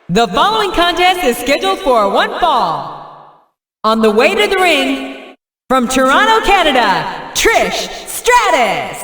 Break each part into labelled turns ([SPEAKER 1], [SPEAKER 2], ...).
[SPEAKER 1] The following contest is scheduled for one fall. On the way to the ring, from Toronto, Canada, Trish Stratus.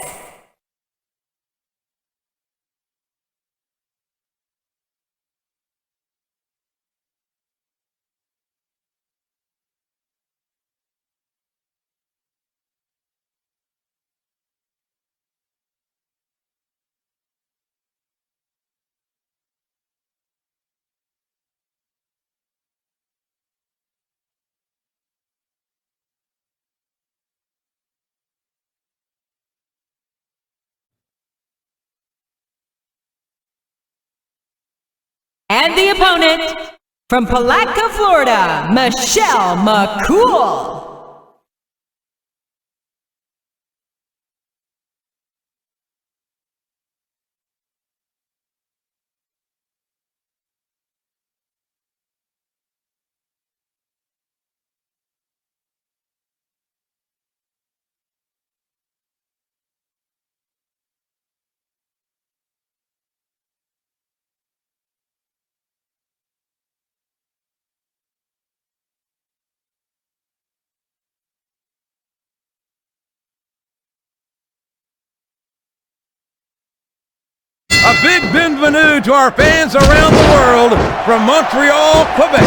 [SPEAKER 1] And the opponent, from Palatka, Florida, McCool.
[SPEAKER 2] A big bienvenue to our fans around the world from Montreal, Quebec.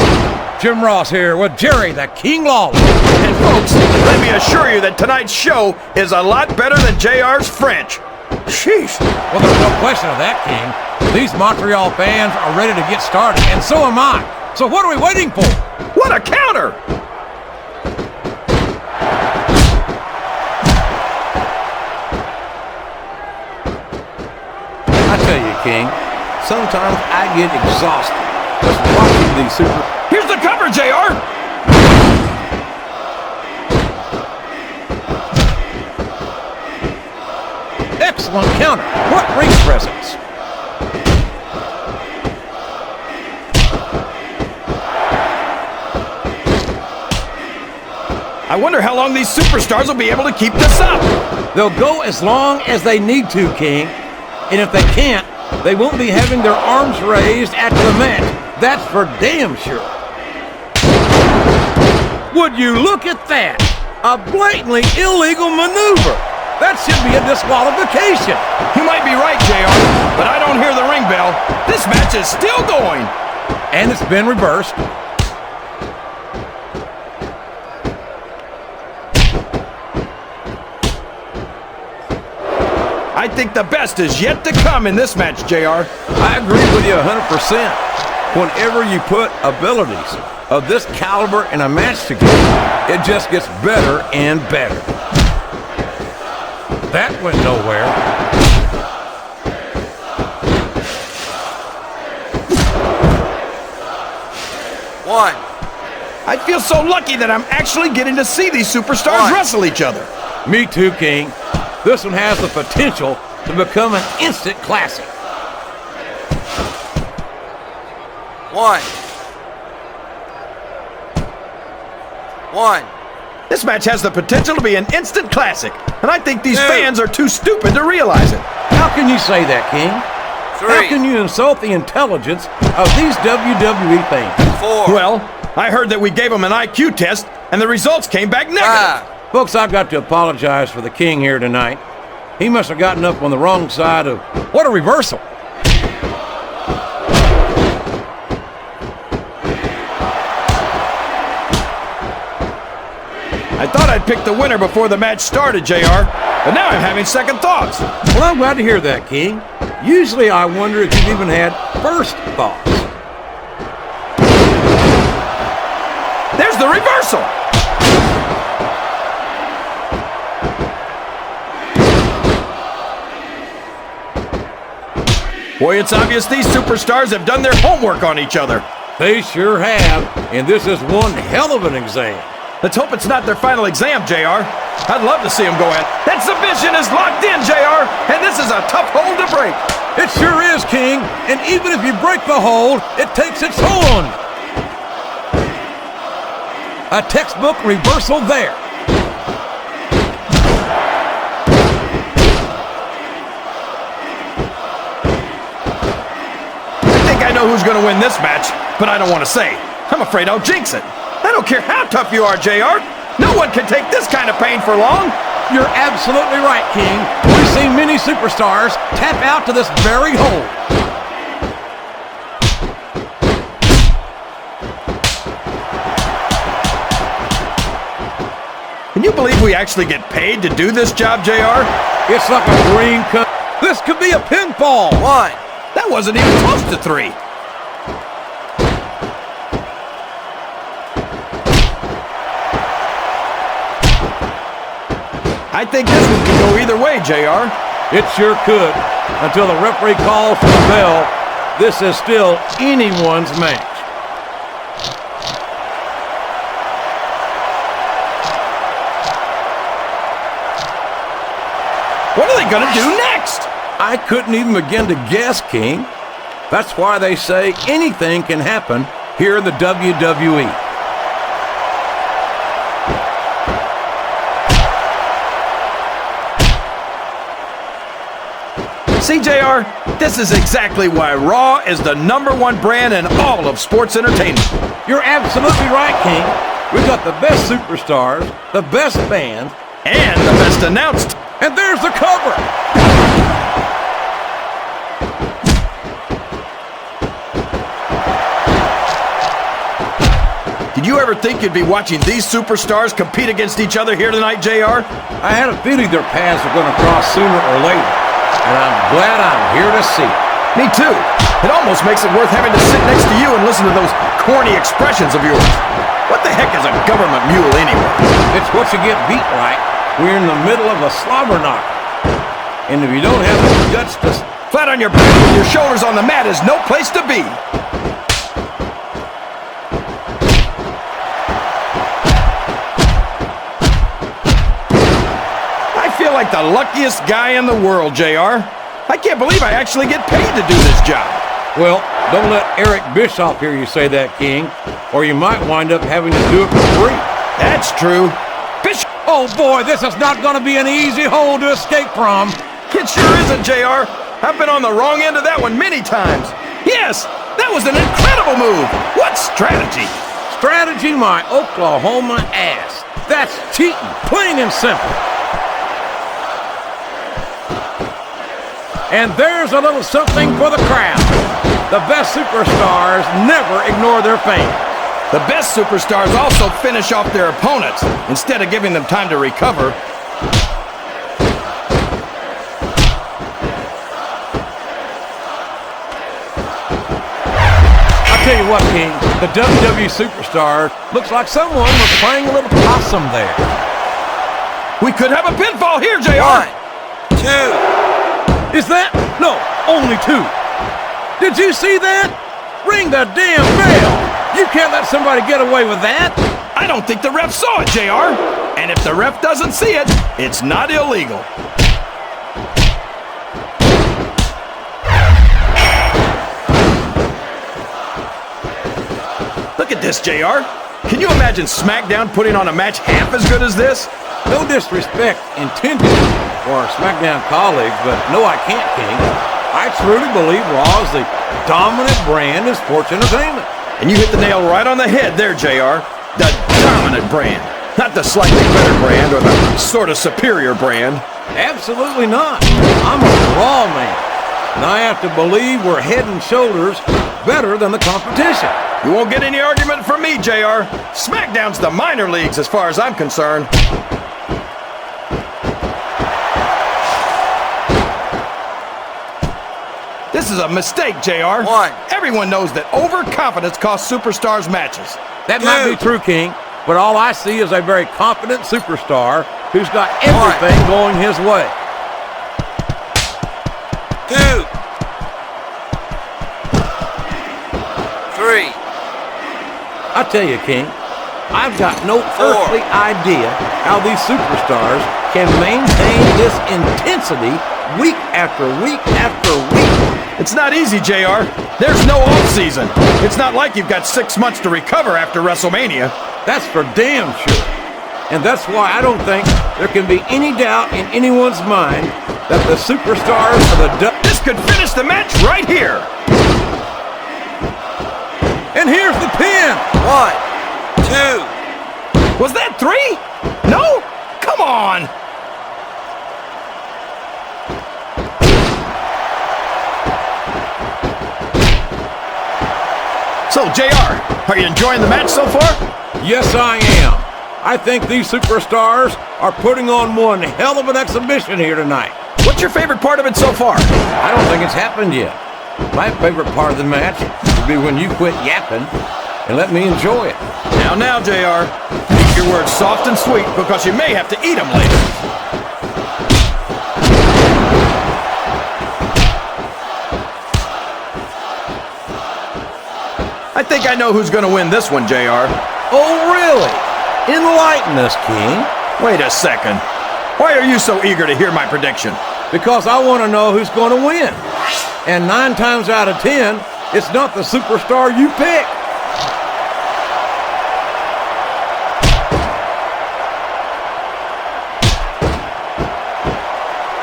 [SPEAKER 2] Jim Ross here with Jerry the King Lawler.
[SPEAKER 3] And folks, let me assure you that tonight's show is a lot better than JR's French. Sheesh.
[SPEAKER 2] Well, there's no question of that, King. These Montreal fans are ready to get started, and so am I. So what are we waiting for?
[SPEAKER 3] What a counter!
[SPEAKER 4] I tell you, King, sometimes I get exhausted just watching these super...
[SPEAKER 3] Here's the cover, JR!
[SPEAKER 2] Excellent counter. What ring presence.
[SPEAKER 3] I wonder how long these superstars will be able to keep this up.
[SPEAKER 2] They'll go as long as they need to, King. And if they can't, they won't be having their arms raised after the match. That's for damn sure. Would you look at that? A blatantly illegal maneuver. That should be a disqualification.
[SPEAKER 3] You might be right, JR, but I don't hear the ring bell. This match is still going.
[SPEAKER 2] And it's been reversed.
[SPEAKER 3] I think the best is yet to come in this match, JR.
[SPEAKER 4] I agree with you 100%. Whenever you put abilities of this caliber in a match together, it just gets better and better.
[SPEAKER 2] That went nowhere.
[SPEAKER 5] One.
[SPEAKER 3] I feel so lucky that I'm actually getting to see these superstars wrestle each other.
[SPEAKER 2] Me too, King. This one has the potential to become an instant classic.
[SPEAKER 5] One.
[SPEAKER 3] This match has the potential to be an instant classic, and I think these fans are too stupid to realize it.
[SPEAKER 2] How can you say that, King? How can you insult the intelligence of these WWE fans?
[SPEAKER 5] 4.
[SPEAKER 3] Well, I heard that we gave them an IQ test, and the results came back negative.
[SPEAKER 5] 5.
[SPEAKER 2] Folks, I've got to apologize for the King here tonight. He must have gotten up on the wrong side of... What a reversal!
[SPEAKER 3] I thought I'd pick the winner before the match started, JR, but now I'm having second thoughts.
[SPEAKER 2] Well, I'm glad to hear that, King. Usually I wonder if you've even had first thoughts.
[SPEAKER 3] There's the reversal! Boy, it's obvious these superstars have done their homework on each other.
[SPEAKER 2] They sure have, and this is one hell of an exam.
[SPEAKER 3] Let's hope it's not their final exam, JR. I'd love to see them go at. That submission is locked in, JR, and this is a tough hold to break.
[SPEAKER 2] It sure is, King, and even if you break the hold, it takes its toll on you. A textbook reversal there.
[SPEAKER 3] I know who's going to win this match, but I don't want to say. I'm afraid I'll jinx it. I don't care how tough you are, JR. No one can take this kind of pain for long.
[SPEAKER 2] You're absolutely right, King. We've seen many superstars tap out to this very hold.
[SPEAKER 3] Can you believe we actually get paid to do this job, JR?
[SPEAKER 2] It's like a dream come. This could be a pinfall.
[SPEAKER 5] 1.
[SPEAKER 3] That wasn't even close to 3. I think this one could go either way, JR.
[SPEAKER 2] It sure could. Until the referee calls for the bell, this is still anyone's match.
[SPEAKER 3] What are they going to do next?
[SPEAKER 2] I couldn't even begin to guess, King. That's why they say anything can happen here in the WWE.
[SPEAKER 3] See, JR, this is exactly why Raw is the #1 brand in all of sports entertainment.
[SPEAKER 2] You're absolutely right, King. We've got the best superstars, the best band,
[SPEAKER 3] And the best announced.
[SPEAKER 2] and there's the cover.
[SPEAKER 3] Did you ever think you'd be watching these superstars compete against each other here tonight, JR?
[SPEAKER 2] I had a feeling their paths were going to cross sooner or later, and I'm glad I'm here to see it.
[SPEAKER 3] Me too. It almost makes it worth having to sit next to you and listen to those corny expressions of yours. What the heck is a government mule anyway?
[SPEAKER 2] It's what you get beat right. We're in the middle of a slobber knocker. And if you don't have the guts to...
[SPEAKER 3] Flat on your back with your shoulders on the mat is no place to be. I feel like the luckiest guy in the world, JR. I can't believe I actually get paid to do this job.
[SPEAKER 2] Well, don't let Eric Bischoff hear you say that, King, or you might wind up having to do it for free.
[SPEAKER 3] That's true.
[SPEAKER 2] Oh boy, this is not going to be an easy hole to escape from.
[SPEAKER 3] It sure isn't, JR. I've been on the wrong end of that one many times. Yes, that was an incredible move. What strategy?
[SPEAKER 2] Strategy my Oklahoma ass. That's cheating, plain and simple. And there's a little something for the crowd. The best superstars never ignore their fans.
[SPEAKER 3] The best superstars also finish off their opponents instead of giving them time to recover.
[SPEAKER 2] I'll tell you what, King, the WWE superstar looks like someone was playing a little possum there.
[SPEAKER 3] We could have a pinfall here, JR.
[SPEAKER 5] 1, 2.
[SPEAKER 2] Is that? No, only 2. Did you see that? Ring the damn bell. You can't let somebody get away with that.
[SPEAKER 3] I don't think the ref saw it, JR. And if the ref doesn't see it, it's not illegal. Look at this, JR. Can you imagine Smackdown putting on a match half as good as this?
[SPEAKER 2] No disrespect intended for our Smackdown colleagues, but no, I can't, King. I truly believe Raw is the dominant brand in sports entertainment.
[SPEAKER 3] And you hit the nail right on the head there, JR. The dominant brand. Not the slightly better brand or the sort of superior brand.
[SPEAKER 2] Absolutely not. I'm a Raw man, and I have to believe we're head and shoulders better than the competition.
[SPEAKER 3] You won't get any argument from me, JR. Smackdown's the minor leagues as far as I'm concerned. This is a mistake, JR.
[SPEAKER 5] 1.
[SPEAKER 3] Everyone knows that overconfidence costs superstars matches.
[SPEAKER 2] That might be true, King, but all I see is a very confident superstar who's got everything going his way.
[SPEAKER 5] 2. 3.
[SPEAKER 2] I tell you, King, I've got no earthly idea how these superstars can maintain this intensity week after week after week.
[SPEAKER 3] It's not easy, JR. There's no off-season. It's not like you've got 6 months to recover after WrestleMania.
[SPEAKER 2] That's for damn sure. And that's why I don't think there can be any doubt in anyone's mind that the superstars of the...
[SPEAKER 3] This could finish the match right here.
[SPEAKER 4] And here's the pin.
[SPEAKER 5] 1, 2.
[SPEAKER 3] Was that 3? No? Come on! So, JR, are you enjoying the match so far?
[SPEAKER 4] Yes, I am. I think these superstars are putting on one hell of an exhibition here tonight.
[SPEAKER 3] What's your favorite part of it so far?
[SPEAKER 2] I don't think it's happened yet. My favorite part of the match would be when you quit yapping and let me enjoy it.
[SPEAKER 3] Now, JR, keep your words soft and sweet because you may have to eat them later. I think I know who's going to win this one, JR.
[SPEAKER 2] Oh, really? Enlighten us, King.
[SPEAKER 3] Wait a second. Why are you so eager to hear my prediction?
[SPEAKER 2] Because I want to know who's going to win. And 9 times out of 10, it's not the superstar you pick.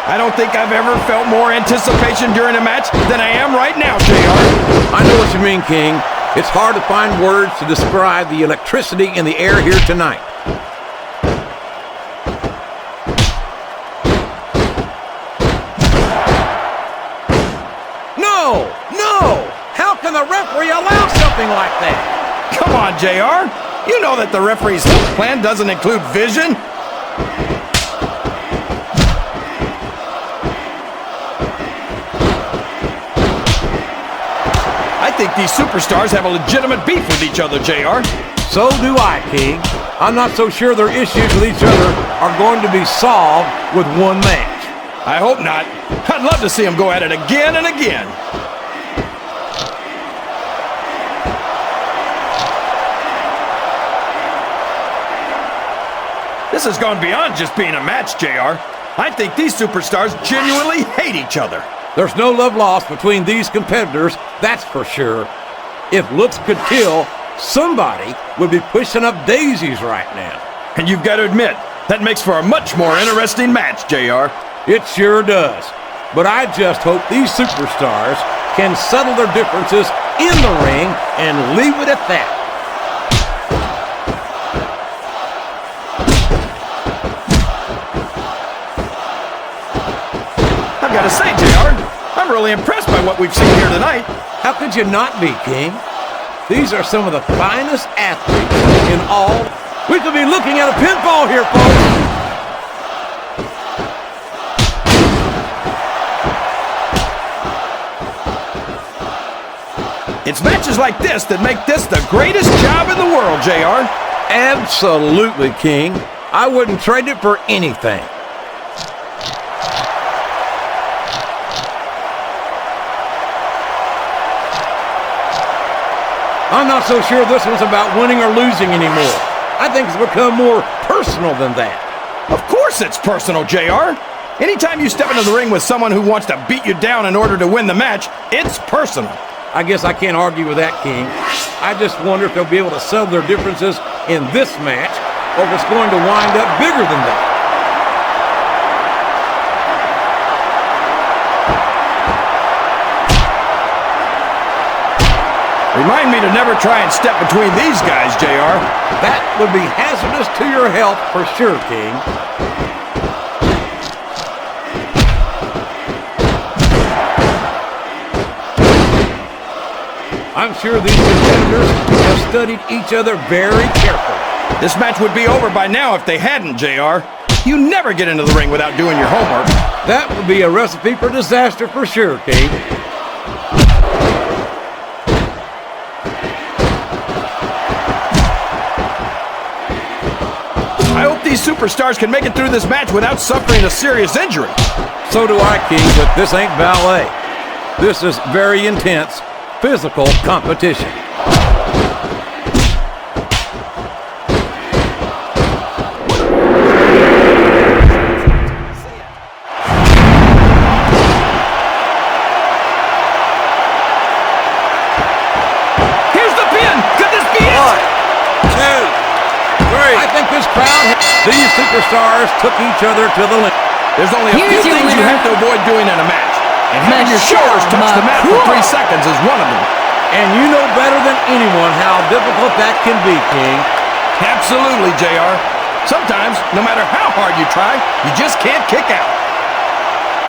[SPEAKER 3] I don't think I've ever felt more anticipation during a match than I am right now, JR.
[SPEAKER 2] I know what you mean, King. It's hard to find words to describe the electricity in the air here tonight. No! How can the referee allow something like that?
[SPEAKER 3] Come on, JR. You know that the referee's plan doesn't include vision. I think these superstars have a legitimate beef with each other, JR.
[SPEAKER 2] So do I, King. I'm not so sure their issues with each other are going to be solved with one match.
[SPEAKER 3] I hope not. I'd love to see them go at it again and again. This has gone beyond just being a match, JR. I think these superstars genuinely hate each other.
[SPEAKER 2] There's no love lost between these competitors, that's for sure. If looks could kill, somebody would be pushing up daisies right now.
[SPEAKER 3] And you've got to admit, that makes for a much more interesting match, JR.
[SPEAKER 2] It sure does. But I just hope these superstars can settle their differences in the ring and leave it at that.
[SPEAKER 3] I've got to say, JR, I'm really impressed by what we've seen here tonight.
[SPEAKER 2] How could you not be, King? These are some of the finest athletes in all. We could be looking at a pinfall here, folks.
[SPEAKER 3] It's matches like this that make this the greatest job in the world, JR.
[SPEAKER 2] Absolutely, King. I wouldn't trade it for anything. I'm not so sure this one's about winning or losing anymore. I think it's become more personal than that.
[SPEAKER 3] Of course it's personal, JR. Anytime you step into the ring with someone who wants to beat you down in order to win the match, it's personal.
[SPEAKER 2] I guess I can't argue with that, King. I just wonder if they'll be able to settle their differences in this match, or if it's going to wind up bigger than that.
[SPEAKER 3] Remind me to never try and step between these guys, JR.
[SPEAKER 2] That would be hazardous to your health for sure, King. I'm sure these competitors have studied each other very carefully.
[SPEAKER 3] This match would be over by now if they hadn't, JR. You never get into the ring without doing your homework.
[SPEAKER 2] That would be a recipe for disaster for sure, King.
[SPEAKER 3] I hope these superstars can make it through this match without suffering a serious injury.
[SPEAKER 2] So do I, King, but this ain't ballet. This is very intense physical competition.
[SPEAKER 3] Here's the pin! Could this be it?
[SPEAKER 5] 1, 2, 3.
[SPEAKER 2] I think this crowd, these superstars took each other to the limit.
[SPEAKER 3] There's only a
[SPEAKER 1] Here's
[SPEAKER 3] few
[SPEAKER 1] your
[SPEAKER 3] things you
[SPEAKER 1] winner,
[SPEAKER 3] have to avoid doing in a match. And having your shoulders touch the mat for 3 seconds is one of them.
[SPEAKER 2] And you know better than anyone how difficult that can be, King.
[SPEAKER 3] Absolutely, JR. Sometimes, no matter how hard you try, you just can't kick out.